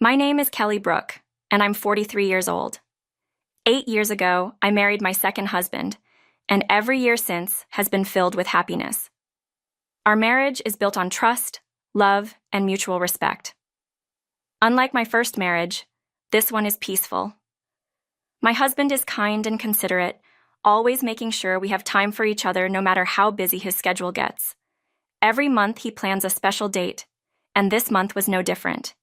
My name is Kelly Brook, and I'm 43 years old. 8 years ago, I married my second husband, and every year since has been filled with happiness. Our marriage is built on trust, love, and mutual respect. Unlike my first marriage, this one is peaceful. My husband is kind and considerate, always making sure we have time for each other no matter how busy his schedule gets. Every month he plans a special date, and this month was no different.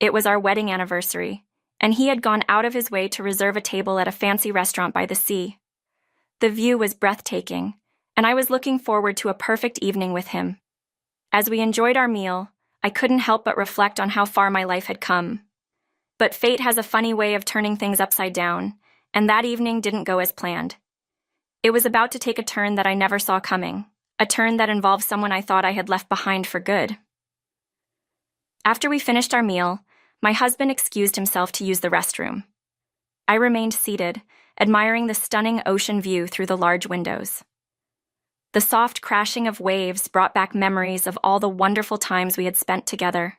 It was our wedding anniversary, and he had gone out of his way to reserve a table at a fancy restaurant by the sea. The view was breathtaking, and I was looking forward to a perfect evening with him. As we enjoyed our meal, I couldn't help but reflect on how far my life had come. But fate has a funny way of turning things upside down, and that evening didn't go as planned. It was about to take a turn that I never saw coming, a turn that involved someone I thought I had left behind for good. After we finished our meal, my husband excused himself to use the restroom. I remained seated, admiring the stunning ocean view through the large windows. The soft crashing of waves brought back memories of all the wonderful times we had spent together.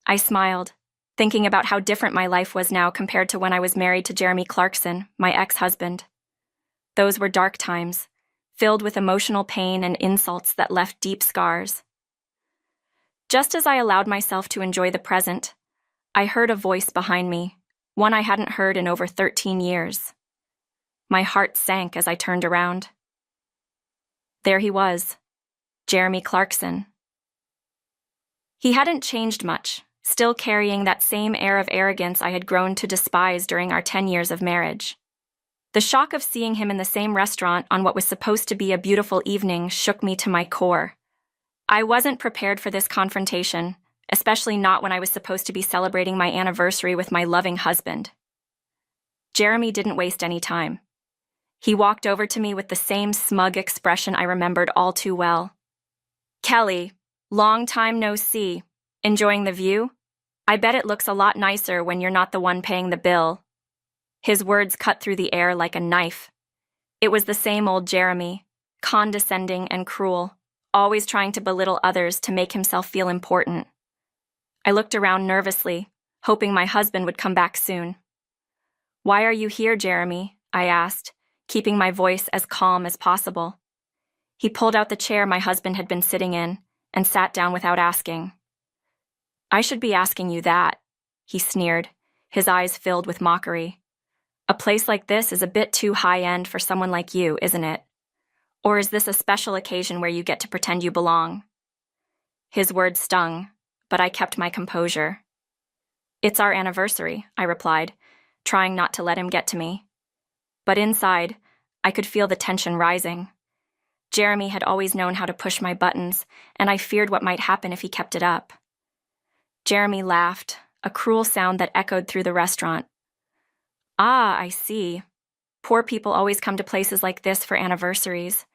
I smiled, thinking about how different my life was now compared to when I was married to Jeremy Clarkson, my ex-husband. Those were dark times, filled with emotional pain and insults that left deep scars. Just as I allowed myself to enjoy the present, I heard a voice behind me, one I hadn't heard in over 13 years. My heart sank as I turned around. There he was, Jeremy Clarkson. He hadn't changed much, still carrying that same air of arrogance I had grown to despise during our 10 years of marriage. The shock of seeing him in the same restaurant on what was supposed to be a beautiful evening shook me to my core. I wasn't prepared for this confrontation, especially not when I was supposed to be celebrating my anniversary with my loving husband. Jeremy didn't waste any time. He walked over to me with the same smug expression I remembered all too well. "Kelly, long time no see. Enjoying the view? I bet it looks a lot nicer when you're not the one paying the bill." His words cut through the air like a knife. It was the same old Jeremy, condescending and cruel, always trying to belittle others to make himself feel important. I looked around nervously, hoping my husband would come back soon. "Why are you here, Jeremy?" I asked, keeping my voice as calm as possible. He pulled out the chair my husband had been sitting in and sat down without asking. "I should be asking you that," he sneered, his eyes filled with mockery. "A place like this is a bit too high-end for someone like you, isn't it? Or is this a special occasion where you get to pretend you belong?" His words stung, but I kept my composure. "It's our anniversary," I replied, trying not to let him get to me. But inside, I could feel the tension rising. Jeremy had always known how to push my buttons, and I feared what might happen if he kept it up. Jeremy laughed, a cruel sound that echoed through the restaurant. "Ah, I see. Poor people always come to places like this for anniversaries.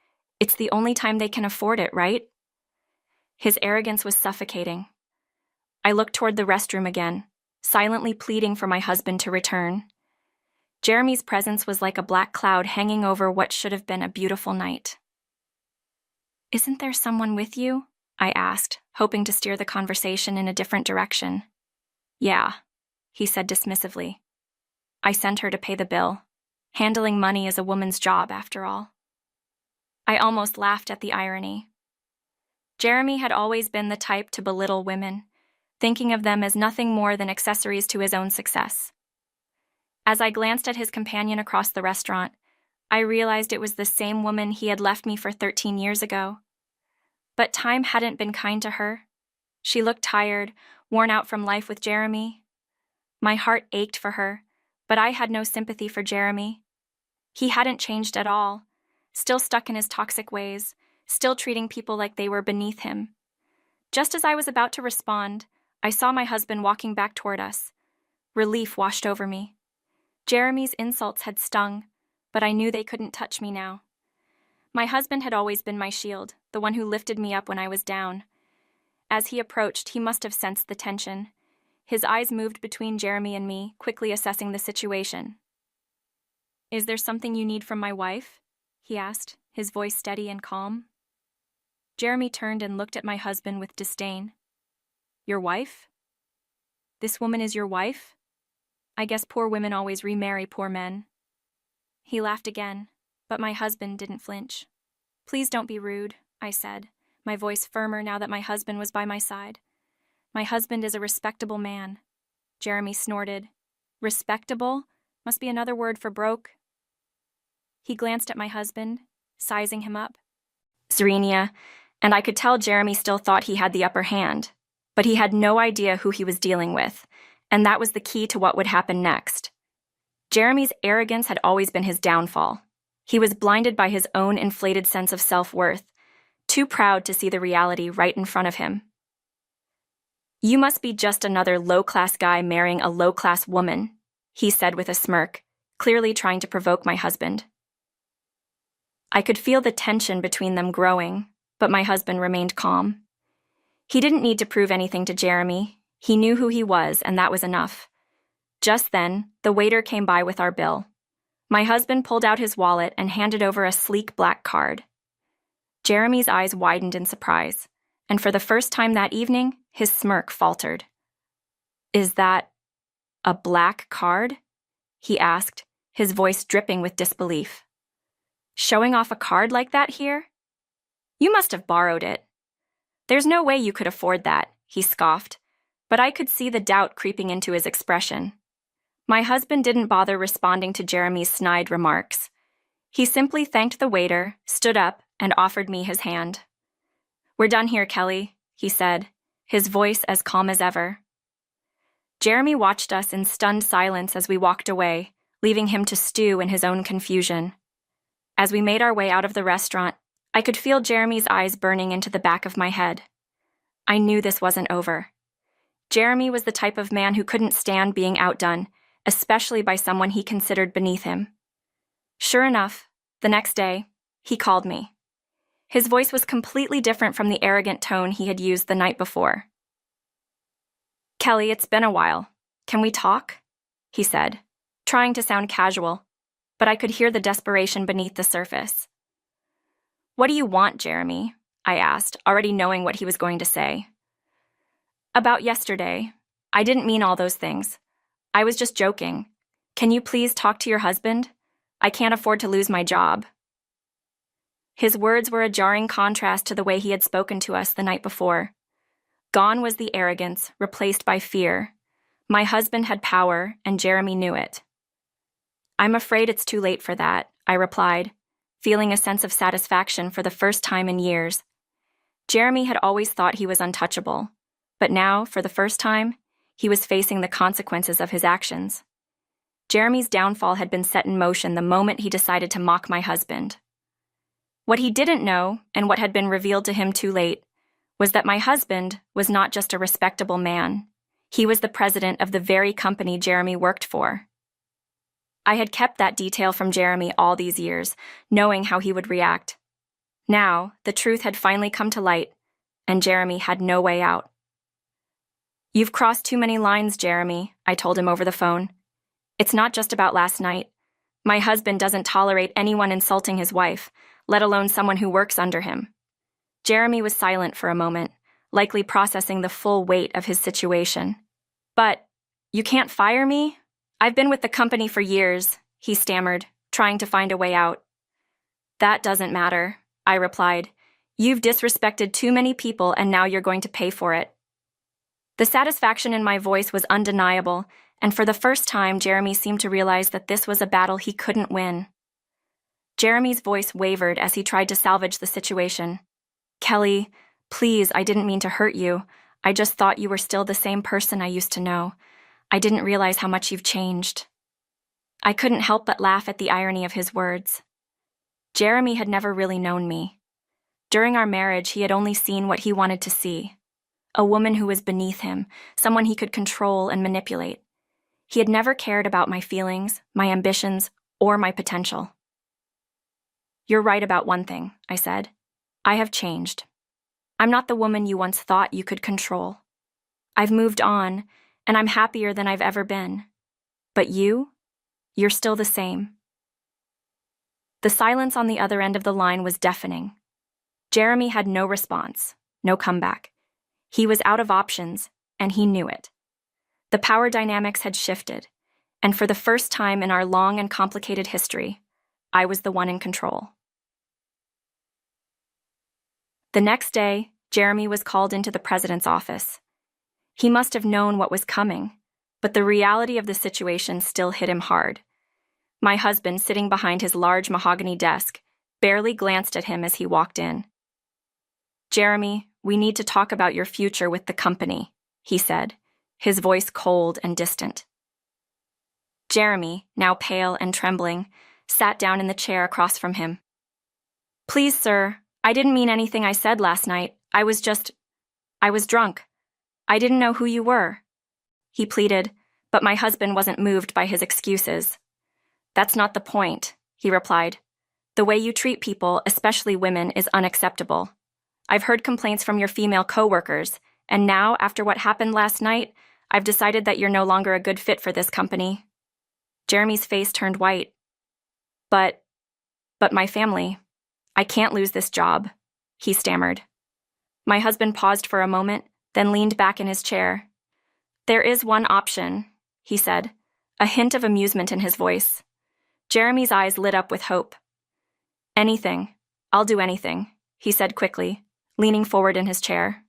It's the only time they can afford it, right?" His arrogance was suffocating. I looked toward the restroom again, silently pleading for my husband to return. Jeremy's presence was like a black cloud hanging over what should have been a beautiful night. "Isn't there someone with you?" I asked, hoping to steer the conversation in a different direction. "Yeah," he said dismissively. "I sent her to pay the bill. Handling money is a woman's job, after all." I almost laughed at the irony. Jeremy had always been the type to belittle women, thinking of them as nothing more than accessories to his own success. As I glanced at his companion across the restaurant, I realized it was the same woman he had left me for 13 years ago. But time hadn't been kind to her. She looked tired, worn out from life with Jeremy. My heart ached for her, but I had no sympathy for Jeremy. He hadn't changed at all, still stuck in his toxic ways, still treating people like they were beneath him. Just as I was about to respond, I saw my husband walking back toward us. Relief washed over me. Jeremy's insults had stung, but I knew they couldn't touch me now. My husband had always been my shield, the one who lifted me up when I was down. As he approached, he must have sensed the tension. His eyes moved between Jeremy and me, quickly assessing the situation. "Is there something you need from my wife?" he asked, his voice steady and calm. Jeremy turned and looked at my husband with disdain. "Your wife?" This woman is your wife? I guess poor women always remarry poor men. He laughed again, but my husband didn't flinch. Please don't be rude, I said, my voice firmer now that my husband was by my side. My husband is a respectable man. Jeremy snorted. Respectable? Must be another word for broke. He glanced at my husband, sizing him up. Serenia, and I could tell Jeremy still thought he had the upper hand, but he had no idea who he was dealing with, and that was the key to what would happen next. Jeremy's arrogance had always been his downfall. He was blinded by his own inflated sense of self-worth, too proud to see the reality right in front of him. You must be just another low-class guy marrying a low-class woman, he said with a smirk, clearly trying to provoke my husband. I could feel the tension between them growing, but my husband remained calm. He didn't need to prove anything to Jeremy. He knew who he was, and that was enough. Just then, the waiter came by with our bill. My husband pulled out his wallet and handed over a sleek black card. Jeremy's eyes widened in surprise, and for the first time that evening, his smirk faltered. Is that a black card? He asked, his voice dripping with disbelief. Showing off a card like that here? You must have borrowed it. There's no way you could afford that, he scoffed, but I could see the doubt creeping into his expression. My husband didn't bother responding to Jeremy's snide remarks. He simply thanked the waiter, stood up, and offered me his hand. We're done here, Kelly, he said, his voice as calm as ever. Jeremy watched us in stunned silence as we walked away, leaving him to stew in his own confusion. As we made our way out of the restaurant, I could feel Jeremy's eyes burning into the back of my head. I knew this wasn't over. Jeremy was the type of man who couldn't stand being outdone, especially by someone he considered beneath him. Sure enough, the next day, he called me. His voice was completely different from the arrogant tone he had used the night before. Kelly, it's been a while. Can we talk? He said, trying to sound casual, but I could hear the desperation beneath the surface. What do you want, Jeremy? I asked, already knowing what he was going to say. About yesterday. I didn't mean all those things. I was just joking. Can you please talk to your husband? I can't afford to lose my job. His words were a jarring contrast to the way he had spoken to us the night before. Gone was the arrogance, replaced by fear. My husband had power, and Jeremy knew it. I'm afraid it's too late for that, I replied, feeling a sense of satisfaction for the first time in years. Jeremy had always thought he was untouchable, but now, for the first time, he was facing the consequences of his actions. Jeremy's downfall had been set in motion the moment he decided to mock my husband. What he didn't know, and what had been revealed to him too late, was that my husband was not just a respectable man. He was the president of the very company Jeremy worked for. I had kept that detail from Jeremy all these years, knowing how he would react. Now, the truth had finally come to light, and Jeremy had no way out. You've crossed too many lines, Jeremy, I told him over the phone. It's not just about last night. My husband doesn't tolerate anyone insulting his wife, let alone someone who works under him. Jeremy was silent for a moment, likely processing the full weight of his situation. But, you can't fire me? I've been with the company for years, he stammered, trying to find a way out. That doesn't matter, I replied. You've disrespected too many people and now you're going to pay for it. The satisfaction in my voice was undeniable, and for the first time, Jeremy seemed to realize that this was a battle he couldn't win. Jeremy's voice wavered as he tried to salvage the situation. Kelly, please, I didn't mean to hurt you. I just thought you were still the same person I used to know. I didn't realize how much you've changed. I couldn't help but laugh at the irony of his words. Jeremy had never really known me. During our marriage, he had only seen what he wanted to see. A woman who was beneath him, someone he could control and manipulate. He had never cared about my feelings, my ambitions, or my potential. You're right about one thing, I said. I have changed. I'm not the woman you once thought you could control. I've moved on, and I'm happier than I've ever been. But you're still the same. The silence on the other end of the line was deafening. Jeremy had no response, no comeback. He was out of options, and he knew it. The power dynamics had shifted, and for the first time in our long and complicated history, I was the one in control. The next day, Jeremy was called into the president's office. He must have known what was coming, but the reality of the situation still hit him hard. My husband, sitting behind his large mahogany desk, barely glanced at him as he walked in. "Jeremy, we need to talk about your future with the company," he said, his voice cold and distant. Jeremy, now pale and trembling, sat down in the chair across from him. "Please, sir, I didn't mean anything I said last night. I was drunk. I didn't know who you were," he pleaded, but my husband wasn't moved by his excuses. "That's not the point," he replied. "The way you treat people, especially women, is unacceptable. I've heard complaints from your female coworkers, and now, after what happened last night, I've decided that you're no longer a good fit for this company." Jeremy's face turned white. But my family. I can't lose this job," he stammered. My husband paused for a moment, then leaned back in his chair. "There is one option," he said, a hint of amusement in his voice. Jeremy's eyes lit up with hope. "Anything. I'll do anything," he said quickly, leaning forward in his chair.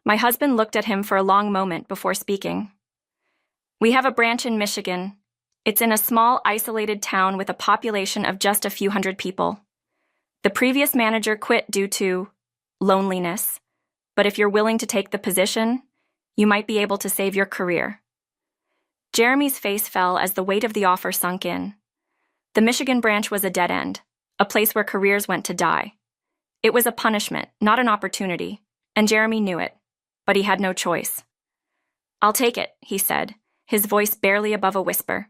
My husband looked at him for a long moment before speaking. "We have a branch in Michigan. It's in a small, isolated town with a population of just a few hundred people. The previous manager quit due to loneliness, but if you're willing to take the position, you might be able to save your career." Jeremy's face fell as the weight of the offer sunk in. The Michigan branch was a dead end, a place where careers went to die. It was a punishment, not an opportunity, and Jeremy knew it, but he had no choice. "I'll take it," he said, his voice barely above a whisper.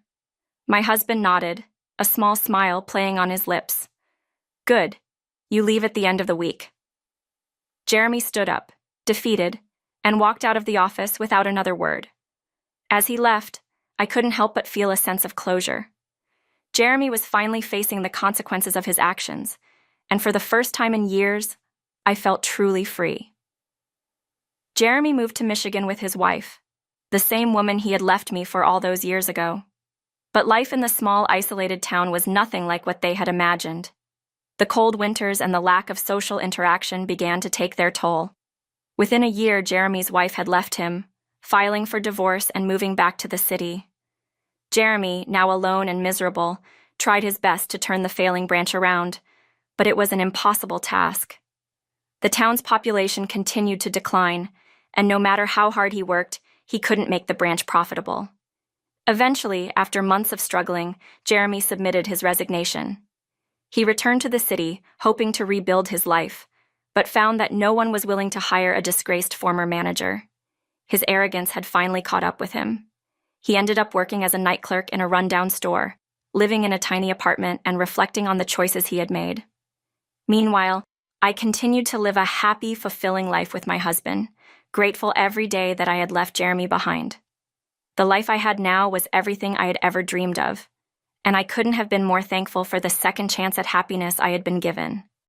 My husband nodded, a small smile playing on his lips. "Good. You leave at the end of the week." Jeremy stood up, defeated, and walked out of the office without another word. As he left, I couldn't help but feel a sense of closure. Jeremy was finally facing the consequences of his actions, and for the first time in years, I felt truly free. Jeremy moved to Michigan with his wife, the same woman he had left me for all those years ago. But life in the small, isolated town was nothing like what they had imagined. The cold winters and the lack of social interaction began to take their toll. Within a year, Jeremy's wife had left him, filing for divorce and moving back to the city. Jeremy, now alone and miserable, tried his best to turn the failing branch around, but it was an impossible task. The town's population continued to decline, and no matter how hard he worked, he couldn't make the branch profitable. Eventually, after months of struggling, Jeremy submitted his resignation. He returned to the city, hoping to rebuild his life, but found that no one was willing to hire a disgraced former manager. His arrogance had finally caught up with him. He ended up working as a night clerk in a rundown store, living in a tiny apartment and reflecting on the choices he had made. Meanwhile, I continued to live a happy, fulfilling life with my husband, grateful every day that I had left Jeremy behind. The life I had now was everything I had ever dreamed of, and I couldn't have been more thankful for the second chance at happiness I had been given.